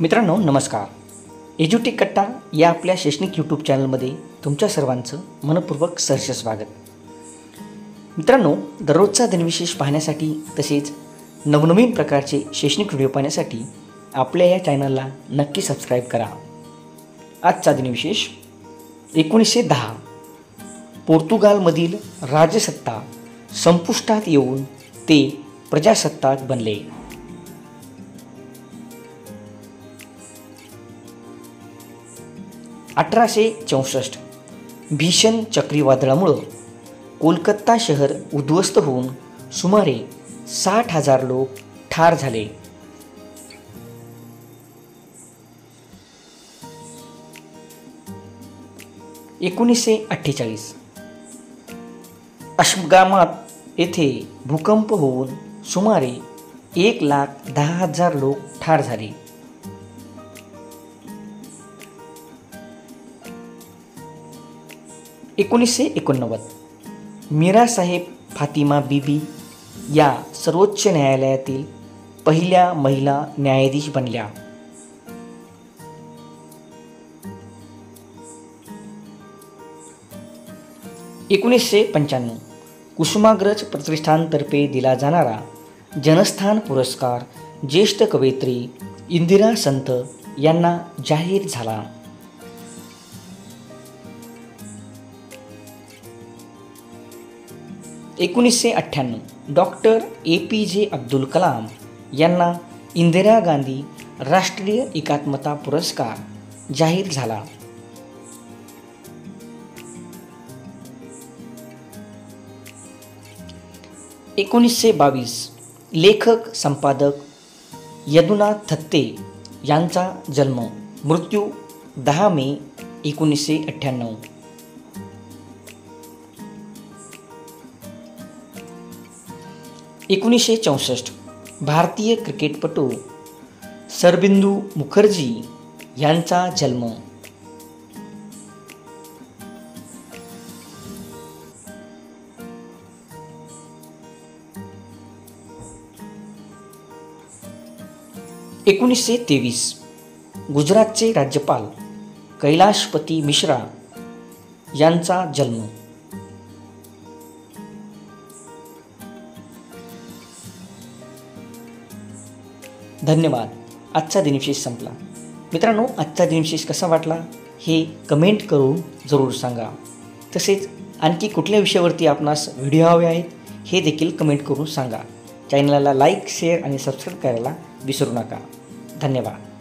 मित्रांनो नमस्कार. एज्युटेक कट्टा या आपल्या शैक्षणिक यूट्यूब चॅनलमध्ये तुमच्या सर्वांचं मनपूर्वक सहर्ष स्वागत. मित्रांनो, दररोजचा दिनविशेष पाहण्यासाठी तसेच नवनवीन प्रकारचे शैक्षणिक व्हिडिओ पाहण्यासाठी आपल्या या चॅनलला नक्की सबस्क्राईब करा. आजचा दिनविशेष 1910 पोर्तुगालमधील राजसत्ता संपुष्टात येऊन ते प्रजासत्ताक बनले. 1864 भीषण चक्रीवादळामुळे कोलकाता शहर उद्ध्वस्त होऊन सुमारे 60,000 लोक ठार झाले. 1948 अशगामात येथे भूकंप होऊन सुमारे 1,10,000 लोक ठार झाले. 1989 मीरासाहेब फातिमा बीबी या सर्वोच्च न्यायालयातील पहिल्या महिला न्यायाधीश बनल्या. 1995 कुसुमाग्रज प्रतिष्ठानतर्फे दिला जाणारा जनस्थान पुरस्कार ज्येष्ठ कवयित्री इंदिरा संत यांना जाहीर झाला. 1998 डॉक्टर APJ अब्दुल कलाम यांना इंदिरा गांधी राष्ट्रीय एकात्मता पुरस्कार जाहीर झाला. 1922 लेखक संपादक यदुनाथ थत्ते यांचा जन्म मृत्यू 10 मे 1998. 1964 भारतीय क्रिकेटपटू सरबिंदू मुखर्जी यांचा जन्म. 1923 गुजरातचे राज्यपाल कैलाशपती मिश्रा यांचा जन्म. धन्यवाद. आजचा दिनविशेष संपला. मित्रांनो, आजचा दिनविशेष कसा वाटला हे कमेंट करून जरूर सांगा. तसेच आणखी कुठल्या विषयावरती आपणास व्हिडिओ हवे आहेत हे देखील कमेंट करून सांगा. चॅनलला लाईक, शेअर आणि सबस्क्राईब करायला विसरू नका. धन्यवाद.